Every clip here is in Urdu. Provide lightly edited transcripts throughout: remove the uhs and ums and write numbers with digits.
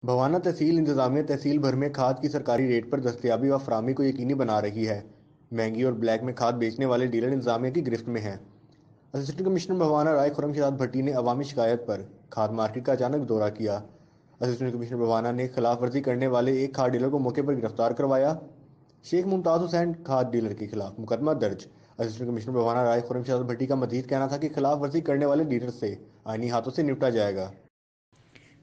بھوانہ تحصیل انتظامیہ تحصیل بھر میں کھاد کی سرکاری ریٹ پر دستیابی و فراہمی کو یقینی بنا رہی ہے۔ مہنگی اور بلیک میں کھاد بیچنے والے ڈیلر انتظامیہ کی گرفت میں ہیں۔ اسسٹنٹ کمشنر بھوانہ رائے خرم شہزاد بھٹی نے عوامی شکایت پر کھاد مارکیٹ کا اچانک دورہ کیا۔ اسسٹنٹ کمشنر بھوانہ نے خلاف ورزی کرنے والے ایک کھاد ڈیلر کو موقع پر گرفتار کروایا۔ شیخ ممتاز حسین کھاد ڈیلر کے خلاف مقدمہ درج۔ اسسٹنٹ کمشنر بھوانہ رائے خرم شہزاد بھٹی کا مزید کہنا تھا کہ خلاف ورزی کرنے والے ڈیلر سے آئینی ہاتھوں سے نپٹا جائے گا۔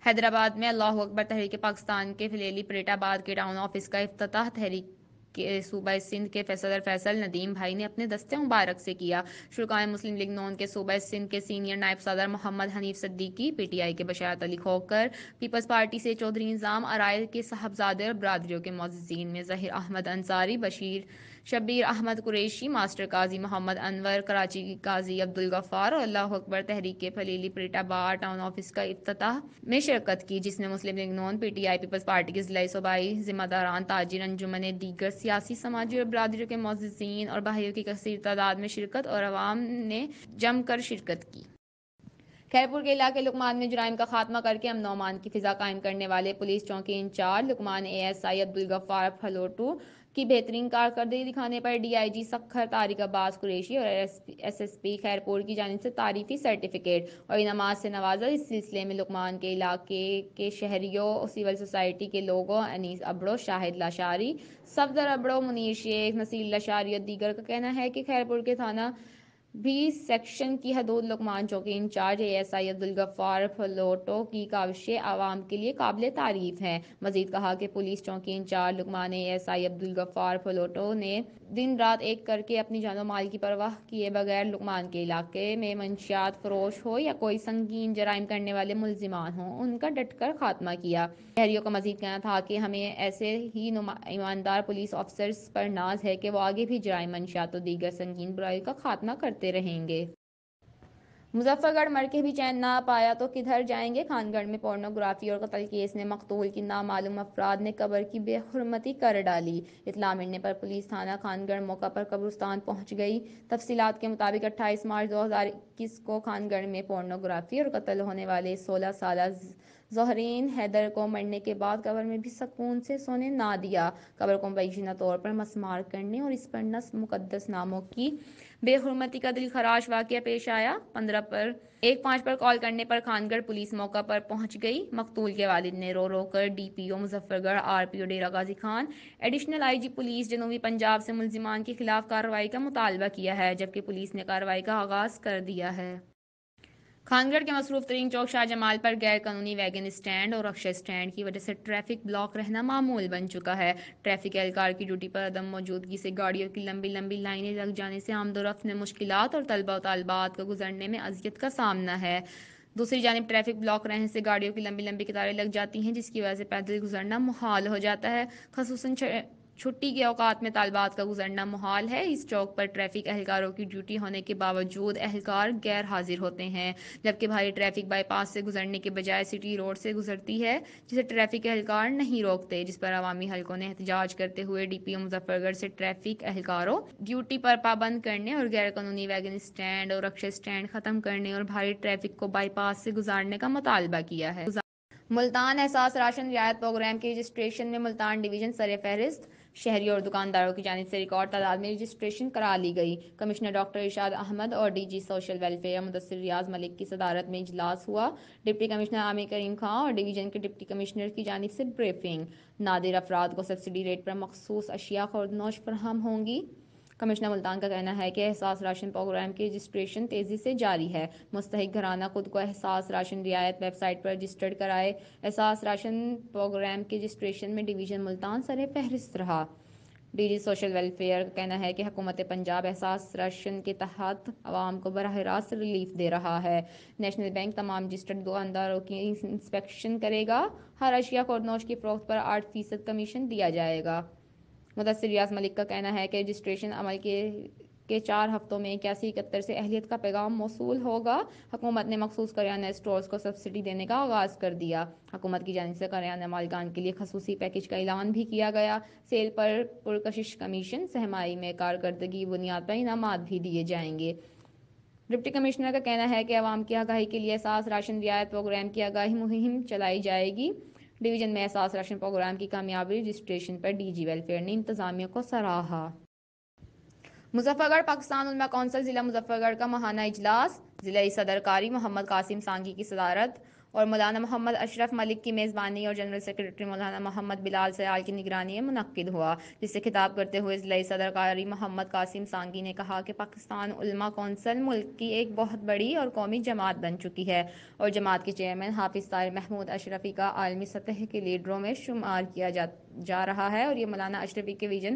حیدرآباد میں اللہ اکبر تحریک پاکستان کے فلیلی پریٹ آباد کے ٹاؤن آفس کا افتتاح تحریک کے صوبہ سندھ کے صدر فیصل ندیم بھائی نے اپنے دستے مبارک سے کیا۔ شرکائے مسلم لیگ نون کے صوبہ سندھ کے سینئر نائب صدر Muhammad Hanif Siddiqui, P T I کے بشارت علی کھوکھر، پیپلز پارٹی سے چودھری نظام ارائے کے صاحبزادے اور برادریوں کے معززین میں ظہیر احمد انصاری، شبیر احمد قریشی، ماسٹر قاضی محمد انور، کراچی کی قاضی عبدالغفار اور اللہ اکبر تحریک کے فلیلی پریٹ آباد ٹاؤن آفس کا افتتاح میں شرکت کی، جس میں Muslim League Noon, P T I, Peoples party کے ضلعی صوبائی ذمہ داران، تاجر، انجمنیں، دیگر سیاسی، سماجی اور برادریوں کے معززین اور بھائیوں کی کثیر تعداد میں شرکت اور عوام نے جم کر شرکت کی۔ خیرپور کے علاقے لقمان میں جرائم کا خاتمہ کرکے امن و امان کی فضا قائم کرنے والے پولیس چوکی incharge Luqman A S I Abdulghaffar Phuloto کی بہترین کارکردگی دکھانے پر D I G Sukkur, Tariq Abbas Qureshi اور ایس ایس پی خیرپور کی جانب سے تعریفی سرٹیفکیٹ اور انعامات سے نوازا۔ اس سلسلے میں لقمان کے علاقے کے شہریوں، سول سوسائٹی کے لوگوں، انیس ابڑو، شاہد لاشاری، صفدر ابڑو، منیر شیخ، نصیر لاشاری اور دیگر کا کہنا ہے کہ خیرپور کے تھانہ بھی سیکشن کی حدود لقمان چوکی incharge A S I Abdulghaffar Phuloto کی کاوشیں عوام کے لیے قابل تعریف ہیں۔ مزید کہا کہ پولیس چوکی incharge Luqman A S I Abdulghaffar Phuloto نے دن رات ایک کر کے اپنی جان و مال کی پرواہ کیے بغیر لقمان کے علاقے میں منشیات فروش ہو یا کوئی سنگین جرائم کرنے والے ملزمان ہوں، ان کا ڈٹ کر خاتمہ کیا۔ شہریوں کا مزید کہنا تھا کہ ہمیں ایسے ہی ایماندار پولیس افسرز پر ناز ہے کہ وہ آگے بھی جرائم، منشیات و دیگر سنگین برائیوں کا خاتمہ کرتے رہیں گے۔ مظفر گڑھ مر کے بھی چین نہ پایا تو کدھر جائیں گے؟ خان گڑھ میں پورنوگرافی اور قتل کیس میں مقتول کی نامعلوم افراد نے قبر کی بے حرمتی کر ڈالی۔ اطلاع ملنے پر پولیس تھانہ خان گڑھ موقع پر قبرستان پہنچ گئی۔ تفصیلات کے مطابق 28 مارچ 2021 کو خان گڑھ میں پورنوگرافی اور قتل ہونے والے 16 سالہ زہرین حیدر کو مرنے کے بعد قبر میں بھی سکون سے سونے نہ دیا۔ قبر کو مبینہ طور پر مسمار کرنے اور اس پر نصب مقدس ناموں کی بے حرمتی کا دلخراش واقعہ پیش آیا۔ 15 پر کال کرنے پر خان گڑھ پولیس موقع پر پہنچ گئی۔ مقتول کے والد نے رو رو کر D P O Muzaffargarh, R P O Dera Ghazi Khan, additional I G police جنوبی پنجاب سے ملزمان کے خلاف کارروائی کا مطالبہ کیا ہے، جبکہ پولیس نے کارروائی کا آغاز کر دیا ہے۔ خان گڑھ کے مصروف ترین چوک شاہ جمال پر غیر قانونی ویگن اسٹینڈ اور رکشہ اسٹینڈ کی وجہ سے ٹریفک بلاک رہنا معمول بن چکا ہے۔ ٹریفک اہلکار کی ڈیوٹی پر عدم موجودگی سے گاڑیوں کی لمبی لمبی لائنیں لگ جانے سے آمد و رفت میں مشکلات اور طلبہ و طالبات کو گزرنے میں اذیت کا سامنا ہے۔ دوسری جانب ٹریفک بلاک رہنے سے گاڑیوں کی لمبی لمبی قطاریں لگ جاتی ہیں، جس کی وجہ سے پیدل گزرنا محال ہو جاتا ہے، خصوصاً چھٹی کے اوقات میں طالبات کا گزرنا محال ہے۔ اس چوک پر ٹریفک اہلکاروں کی ڈیوٹی ہونے کے باوجود اہلکار غیر حاضر ہوتے ہیں، جبکہ بھاری ٹریفک بائی پاس سے گزرنے کے بجائے سٹی روڈ سے گزرتی ہے، جسے ٹریفک اہلکار نہیں روکتے، جس پر عوامی حلقوں نے احتجاج کرتے ہوئے ڈی پی او مظفر گڑھ سے ٹریفک اہلکاروں ڈیوٹی پر پابند کرنے اور غیر قانونی ویگن اسٹینڈ اور رکشہ اسٹینڈ ختم کرنے اور بھاری ٹریفک کو بائی پاس سے گزارنے کا مطالبہ کیا ہے۔ ملتان احساس راشن رعایت پروگرام کی رجسٹریشن میں ملتان ڈویژن سر فہرست، شہریوں اور دکانداروں کی جانب سے ریکارڈ تعداد میں رجسٹریشن کرا لی گئی۔ کمشنر ڈاکٹر ارشاد احمد اور D G social welfare Mudassar Riaz Malik کی صدارت میں اجلاس ہوا۔ ڈپٹی کمشنر عامر کریم خان اور ڈویژن کے ڈپٹی کمشنر کی جانب سے بریفنگ۔ نادر افراد کو سبسڈی ریٹ پر مخصوص اشیاء خوردنوش فراہم ہوں گی۔ کمشنر ملتان کا کہنا ہے کہ احساس راشن پروگرام کی رجسٹریشن تیزی سے جاری ہے۔ مستحق گھرانہ خود کو احساس راشن رعایت ویب سائٹ پر رجسٹرڈ کرائے۔ احساس راشن پروگرام کی رجسٹریشن میں ڈویژن ملتان سر فہرست رہا۔ ڈی جی سوشل ویلفیئر کا کہنا ہے کہ حکومت پنجاب احساس راشن کے تحت عوام کو براہ راست ریلیف دے رہا ہے۔ نیشنل بینک تمام رجسٹرڈ دکانداروں کی انسپیکشن کرے گا۔ ہر اشیاء خوردنوش کی فروخت پر 8% کمیشن دیا جائے گا۔ مدثر ریاض ملک کا کہنا ہے کہ رجسٹریشن عمل کے 4 ہفتوں میں 8171 سے اہلیت کا پیغام موصول ہوگا۔ حکومت نے مخصوص کریانہ اسٹورز کو سبسڈی دینے کا آغاز کر دیا۔ حکومت کی جانب سے کریانہ مالکان کے لیے خصوصی پیکیج کا اعلان بھی کیا گیا۔ سیل پر پرکشش کمیشن، سہمائی میں کارکردگی بنیاد پر انعامات بھی دیے جائیں گے۔ ڈپٹی کمشنر کا کہنا ہے کہ عوام کی آگاہی کے لیے احساس راشن رعایت پروگرام کی آگاہی مہم چلائی جائے گی۔ ڈویژن میں احساس راشن پروگرام کی کامیابی رجسٹریشن پر ڈی جی ویلفیئر نے انتظامیہ کو سراہا۔ مظفر گڑھ پاکستان علماء کونسل ضلع مظفر گڑھ کا ماہانہ اجلاس ضلعی صدر قاری محمد قاسم سانگی کی صدارت اور مولانا محمد اشرف ملک کی میزبانی اور جنرل سیکریٹری مولانا محمد بلال سیال کی نگرانی میں منعقد ہوا، جس سے خطاب کرتے ہوئے ضلعی صدر قاری محمد قاسم سانگی نے کہا کہ پاکستان علماء کونسل ملک کی ایک بہت بڑی اور قومی جماعت بن چکی ہے اور جماعت کے چیئرمین حافظ طاہر محمود اشرفی کا عالمی سطح کے لیڈروں میں شمار کیا جا رہا ہے اور یہ مولانا اشرفی کے ویژن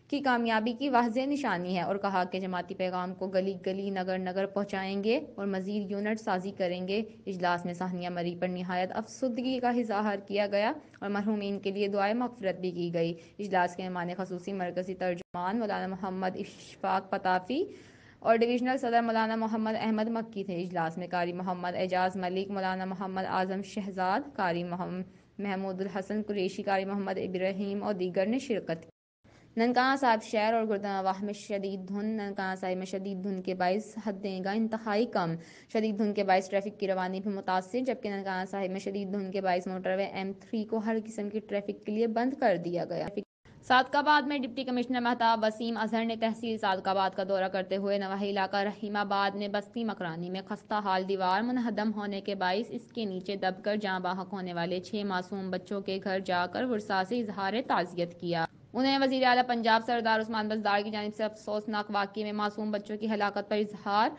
کی کامیابی کی واضح نشانی ہے، اور کہا کہ جماعتی پیغام کو گلی گلی نگر نگر پہنچائیں گے اور مزید یونٹ سازی کریں گے۔ اجلاس میں ثانیہ مری پر نہایت افسردگی کا اظہار کیا گیا اور مرحومین کے لیے دعائے مغفرت بھی کی گئی۔ اجلاس کے مہمان خصوصی مرکزی ترجمان مولانا محمد اشفاق پتافی اور ڈویژنل صدر مولانا محمد احمد مکی تھے۔ اجلاس میں قاری محمد اعجاز ملک، مولانا محمد اعظم شہزاد، قاری محمود الحسن قریشی، قاری محمد ابراہیم اور دیگر نے شرکت کی۔ ننکانہ صاحب شہر اور گردنواہ میں شدید دھند۔ ننکانہ صاحب میں شدید دھند کے باعث حدیں گاہ انتہائی کم۔ شدید دھند کے باعث ٹریفک کی روانی بھی متاثر، جبکہ ننکانہ صاحب میں شدید دھند کے باعث موٹر وے M3 کو ہر قسم کی ٹریفک کے لیے بند کر دیا گیا۔ صادق آباد میں ڈپٹی کمشنر مہتاب وسیم اظہر نے تحصیل صادق آباد کا دورہ کرتے ہوئے نواحی علاقہ رحیم آباد میں بستی مکرانی میں خستہ حال دیوار منہدم ہونے کے باعث اس کے نیچے دب کر جاں بحق ہونے والے 6 معصوم بچوں کے گھر جا کر ورثاء سے اظہار تعزیت کیا۔ انہوں نے وزیر اعلیٰ پنجاب سردار عثمان بزدار کی جانب سے افسوسناک واقعے میں معصوم بچوں کی ہلاکت پر اظہار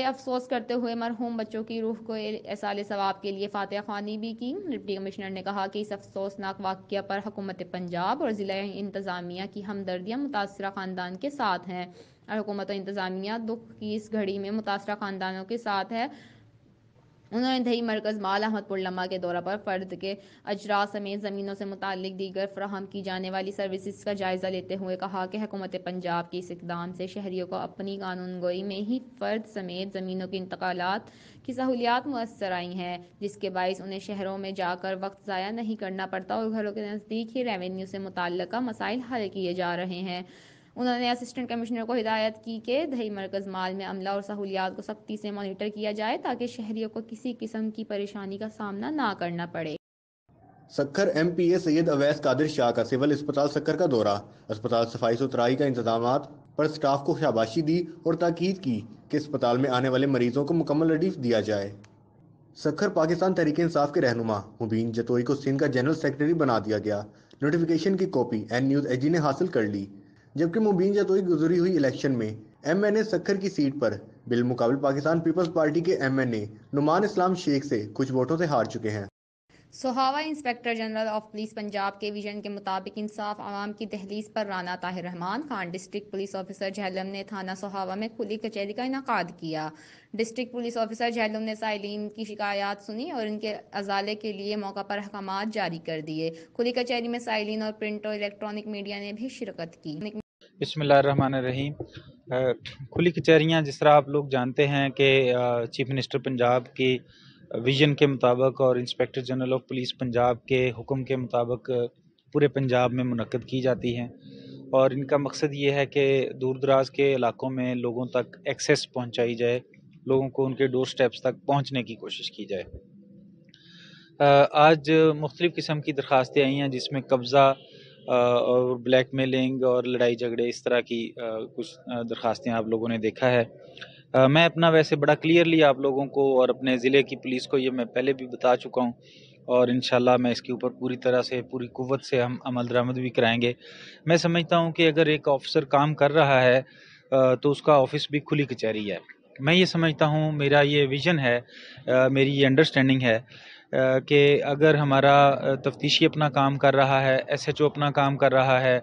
افسوس کرتے ہوئے مرحوم بچوں کی روح کو ایصال ثواب کے لیے فاتحہ خوانی بھی کی۔ ڈپٹی کمشنر نے کہا کہ اس افسوسناک واقعہ پر حکومت پنجاب اور ضلع انتظامیہ کی ہمدردیاں متاثرہ خاندان کے ساتھ ہیں اور حکومت و انتظامیہ دکھ کی اس گھڑی میں متاثرہ خاندانوں کے ساتھ ہے۔ انہوں نے دہی مرکز مال احمد پور لمحہ کے دورہ پر فرد کے اجراء سمیت زمینوں سے متعلق دیگر فراہم کی جانے والی سروسز کا جائزہ لیتے ہوئے کہا کہ حکومت پنجاب کے اس اقدام سے شہریوں کو اپنی قانون گوئی میں ہی فرد سمیت زمینوں کے انتقالات کی سہولیات میسر آئی ہیں، جس کے باعث انہیں شہروں میں جا کر وقت ضائع نہیں کرنا پڑتا اور گھروں کے نزدیک ہی ریونیو سے متعلقہ مسائل حل کیے جا رہے ہیں۔ انہوں نے اسسٹنٹ کمشنر کو ہدایت کی کہ دہی مرکز مال میں عملہ اور سہولیات کو سختی سے مانیٹر کیا جائے تاکہ شہریوں کو کسی قسم کی پریشانی کا سامنا نہ کرنا پڑے۔ سکھر MP سید اویس قادر شاہ کا سول اسپتال سکھر کا دورہ۔ اسپتال صفائی ستھرائی کا انتظامات پر سٹاف کو شاباشی دی اور تاکید کی کہ اسپتال میں آنے والے مریضوں کو مکمل ریلیف دیا جائے۔ سکھر پاکستان تحریک انصاف کے رہنما مبین جتوئی کو سندھ کا جنرل سیکرٹری بنا دیا گیا۔ نوٹیفیکیشن کی copy N news H D نے حاصل کر لی، جبکہ مبین جتوئی گزری ہوئی الیکشن میں MNA سکھر کی سیٹ پر بالمقابل پاکستان پیپلز پارٹی کے MNA نعمان اسلام شیخ سے کچھ ووٹوں سے ہار چکے ہیں۔ Sohawa inspector general of police Punjab کے ویژن کے مطابق انصاف عوام کی دہلیز پر Rana Tahir Rehman Khan district police officer Jhelum نے تھانہ سہاوا میں کھلی کچہری کا انعقاد کیا۔ ڈسٹرکٹ پولیس آفیسر جہلم نے سائلین کی شکایات سنی اور ان کے ازالے کے لیے موقع پر احکامات جاری کر دیے۔ کھلی کچہری میں سائلین اور پرنٹ اور الیکٹرانک میڈیا نے بھی شرکت کی۔ بسم اللہ الرحمن الرحیم۔ کھلی کچہریاں جس طرح آپ لوگ جانتے ہیں کہ چیف منسٹر پنجاب کی ویژن کے مطابق اور inspector general of police Punjab کے حکم کے مطابق پورے پنجاب میں منعقد کی جاتی ہیں، اور ان کا مقصد یہ ہے کہ دور دراز کے علاقوں میں لوگوں تک ایکسیس پہنچائی جائے، لوگوں کو ان کے ڈور سٹیپس تک پہنچنے کی کوشش کی جائے۔ آج مختلف قسم کی درخواستیں آئی ہیں جس میں قبضہ اور بلیک میلنگ اور لڑائی جھگڑے اس طرح کی کچھ درخواستیں آپ لوگوں نے دیکھا ہے۔ میں اپنا ویسے بڑا کلیئرلی آپ لوگوں کو اور اپنے ضلع کی پولیس کو یہ میں پہلے بھی بتا چکا ہوں، اور انشاءاللہ میں اس کے اوپر پوری طرح سے پوری قوت سے ہم عمل درآمد بھی کرائیں گے۔ میں سمجھتا ہوں کہ اگر ایک آفیسر کام کر رہا ہے تو اس کا آفس بھی کھلی کچہری ہے۔ میں یہ سمجھتا ہوں، میرا یہ ویژن ہے، میری یہ انڈرسٹینڈنگ ہے کہ اگر ہمارا تفتیشی اپنا کام کر رہا ہے، SHO اپنا کام کر رہا ہے،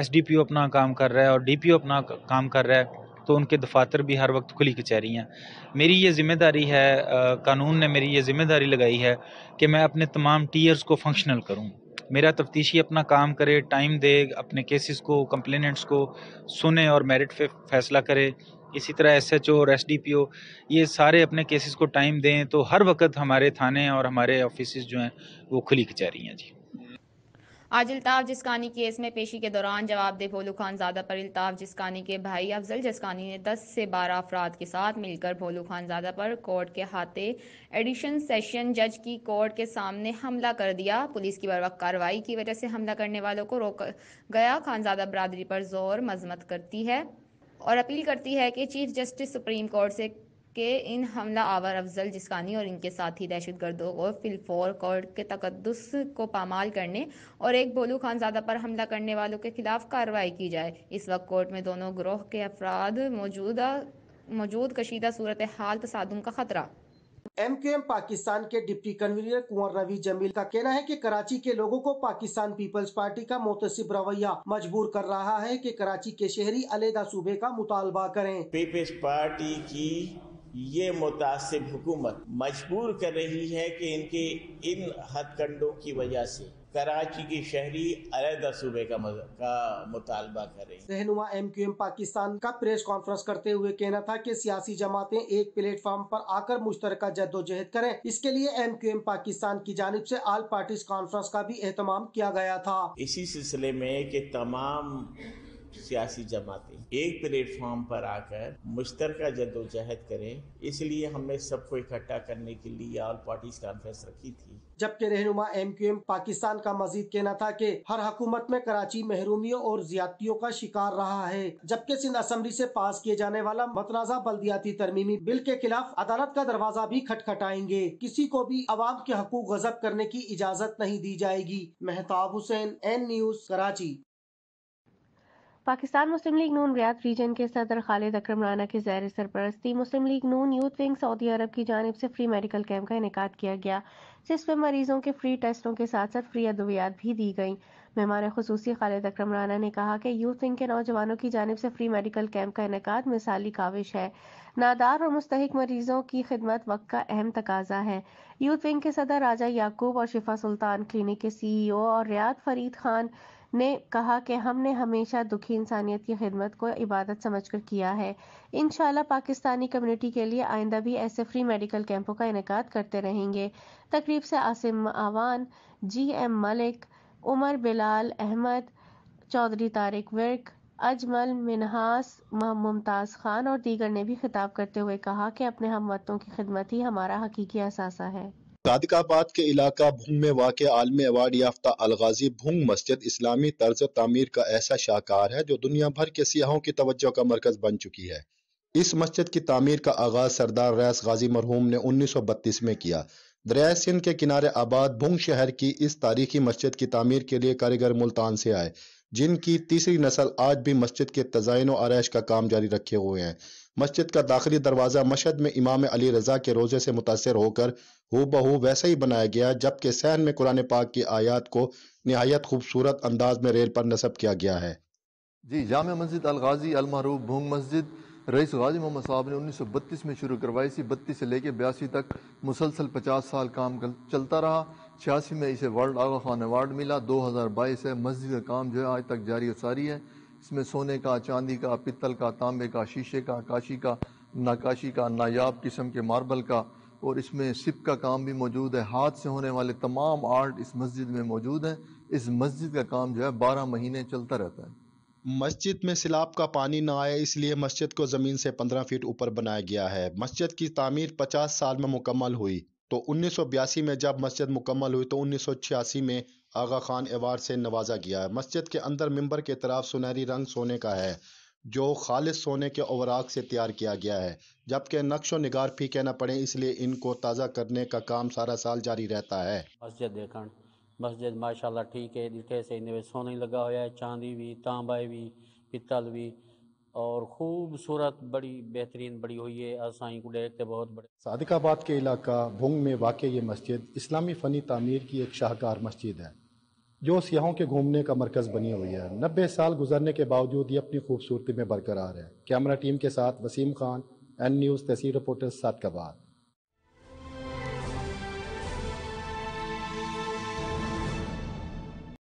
SDPO اپنا کام کر رہا ہے اور DPO اپنا کام کر رہا ہے تو ان کے دفاتر بھی ہر وقت کھلی کچہری ہیں۔ میری یہ ذمہ داری ہے، قانون نے میری یہ ذمہ داری لگائی ہے کہ میں اپنے تمام ٹیئرز کو فنکشنل کروں۔ میرا تفتیشی اپنا کام کرے، ٹائم دے، اپنے کیسز کو، کمپلیننٹس کو سنے اور میرٹ پہ فیصلہ کرے۔ اسی طرح SHO اور SDPO یہ سارے اپنے کیسز کو ٹائم دیں، تو ہر وقت ہمارے تھانے اور ہمارے آفیسز جو ہیں وہ کھلی کچہری ہیں۔ جی آج الطاف جسکانی کیس میں پیشی کے دوران جواب دہ بھولو خان زادہ پر الطاف جسکانی کے بھائی افضل جسکانی نے 10 سے 12 افراد کے ساتھ مل کر بھولو خان زادہ پر کورٹ کے ہاتھے ایڈیشن سیشن جج کی کورٹ کے سامنے حملہ کر دیا۔ پولیس کی بروقت کارروائی کی وجہ سے حملہ کرنے والوں کو روکا گیا۔ خانزادہ برادری پر زور مذمت کرتی ہے اور اپیل کرتی ہے کہ چیف جسٹس سپریم کورٹ سے کہ ان حملہ آور افضل جسکانی اور ان کے ساتھی دہشت گردوں کو فلفور کورٹ کے تقدس کو پامال کرنے اور ایک بھولو خان زادہ پر حملہ کرنے والوں کے خلاف کارروائی کی جائے۔ اس وقت کورٹ میں دونوں گروہ کے افراد موجود کشیدہ صورتحال تصادم کا خطرہ۔ ایم کیو ایم پاکستان کے ڈپٹی کنوینر کنور روی جمیل کا کہنا ہے کہ کراچی کے لوگوں کو پاکستان پیپلز پارٹی کا متعصب رویہ مجبور کر رہا ہے کہ کراچی کے شہری علیحدہ صوبے کا مطالبہ کریں۔ پیپلز پارٹی کی یہ متعصب حکومت مجبور کر رہی ہے کہ ان کے ان ہتھ کنڈوں کی وجہ سے کراچی کی شہری علیحدہ صوبے کا مطالبہ کریں۔ رہنما ایم کیو ایم پاکستان کا پریس کانفرنس کرتے ہوئے کہنا تھا کہ سیاسی جماعتیں ایک پلیٹ فارم پر آ کر مشترکہ جدوجہد کریں۔ اس کے لیے ایم کیو ایم پاکستان کی جانب سے آل پارٹیز کانفرنس کا بھی اہتمام کیا گیا تھا۔ اسی سلسلے میں کہ تمام سیاسی جماعتیں ایک پلیٹ فارم پر آ کر مشترکہ جدوجہد کریں، اس لیے ہم نے سب کو اکٹھا کرنے کے لیے آل پارٹیز کانفرنس رکھی تھی۔ جبکہ رہنما ایم کیو ایم پاکستان کا مزید کہنا تھا کہ ہر حکومت میں کراچی محرومیوں اور زیادتیوں کا شکار رہا ہے، جبکہ سندھ اسمبلی سے پاس کیے جانے والا متنازع بلدیاتی ترمیمی بل کے خلاف عدالت کا دروازہ بھی کھٹکھٹائیں گے۔ کسی کو بھی عوام کے حقوق غصب کرنے کی اجازت نہیں دی جائے گی۔ مہتاب حسین، این نیوز، کراچی۔ پاکستان مسلم لیگ نون ریاض ریجن کے صدر خالد اکرم رانا کی زیر سرپرستی مسلم لیگ نون یوتھ ونگ سعودی عرب کی جانب سے فری میڈیکل کیمپ کا انعقاد کیا گیا، جس میں مریضوں کے فری ٹیسٹوں کے ساتھ ساتھ فری ادویات بھی دی گئیں۔ مہمان خصوصی خالد اکرم رانا نے کہا کہ یوتھ ونگ کے نوجوانوں کی جانب سے فری میڈیکل کیمپ کا انعقاد مثالی کاوش ہے۔ نادار اور مستحق مریضوں کی خدمت وقت کا اہم تقاضا ہے۔ یوتھ ونگ کے صدر راجہ یعقوب اور شفا سلطان کلینک کے سی ای او اور ریاض فرید خان نے کہا کہ ہم نے ہمیشہ دکھی انسانیت کی خدمت کو عبادت سمجھ کر کیا ہے۔ انشاءاللہ پاکستانی کمیونٹی کے لیے آئندہ بھی ایسے فری میڈیکل کیمپوں کا انعقاد کرتے رہیں گے۔ تقریب سے عاصم آوان، جی ایم ملک، عمر بلال احمد، چودھری طارق ورک، اجمل منہاس، ممتاز خان اور دیگر نے بھی خطاب کرتے ہوئے کہا کہ اپنے ہم وطنوں کی خدمت ہی ہمارا حقیقی اثاثہ ہے۔ صادق آباد کے علاقہ بھنگ میں واقع عالمی ایوارڈ یافتہ الغازی بھنگ مسجد اسلامی طرز تعمیر کا ایسا شاہکار ہے جو دنیا بھر کے سیاحوں کی توجہ کا مرکز بن چکی ہے۔ اس مسجد کی تعمیر کا آغاز سردار ریاض غازی مرحوم نے 1932 میں کیا۔ دریائے سندھ کے کنارے آباد بھنگ شہر کی اس تاریخی مسجد کی تعمیر کے لیے کاریگر ملتان سے آئے، جن کی تیسری نسل آج بھی مسجد کے تزئین و آرائش کا کام جاری رکھے ہوئے ہیں۔ مسجد کا داخلی دروازہ مشہد میں امام علی رضا کے روضے سے متاثر ہو کر ہو بہو ویسا ہی بنایا گیا، جبکہ صحن میں قرآن پاک کی آیات کو نہایت خوبصورت انداز میں ریل پر نصب کیا گیا ہے۔ جامع مسجد الغازی المعروف بھنگ مسجد رئیس غازی محمد صاحب نے 1932 میں شروع کروائی سی۔ 32 سے لے کے 82 تک مسلسل 50 سال کام چلتا رہا۔ 86 میں اسے ورلڈ آغا خان ایوارڈ ملا۔ 2022 ہے مسجد کا کام جو ہے آج تک جاری و ساری ہے۔ اس میں سونے کا، چاندی کا، پتل کا، تانبے کا، شیشے کا، کاشی کا، نقاشی کا، نایاب قسم کے ماربل کا، اور اس میں سپ کا کام بھی موجود ہے۔ ہاتھ سے ہونے والے تمام آرٹ اس مسجد میں موجود ہیں۔ اس مسجد کا کام جو ہے 12 مہینے چلتا رہتا ہے۔ مسجد میں سیلاب کا پانی نہ آئے اس لیے مسجد کو زمین سے 15 فٹ اوپر بنایا گیا ہے۔ مسجد کی تعمیر 50 سال میں مکمل ہوئی تو 1982 میں جب مسجد مکمل ہوئی تو 1986 میں آغا خان ایوارڈ سے نوازا گیا ہے۔ مسجد کے اندر ممبر کے طرف سنہری رنگ سونے کا ہے جو خالص سونے کے اوراق سے تیار کیا گیا ہے، جبکہ نقش و نگار پھیکے نہ پڑیں اس لیے ان کو تازہ کرنے کا کام سارا سال جاری رہتا ہے۔ مسجد ماشاءاللہ ٹھیک ہے، ڈٹھے سے سونے لگا ہوا ہے، چاندی بھی، تانبا بھی، پتل بھی، اور خوبصورت بڑی بہترین بڑی ہوئی ہے۔ اسائیں کو دیکھتے بہت بڑے۔ صادق آباد کے علاقہ بھنگ میں واقع یہ مسجد اسلامی فنی تعمیر کی ایک شاہکار مسجد ہے جو سیاحوں کے گھومنے کا مرکز بنی ہوئی ہے۔ 90 سال گزرنے کے باوجود یہ اپنی خوبصورتی میں برقرار ہے۔ کیمرہ ٹیم کے ساتھ وسیم خان، این نیوز تحصیل رپورٹر صادق آباد۔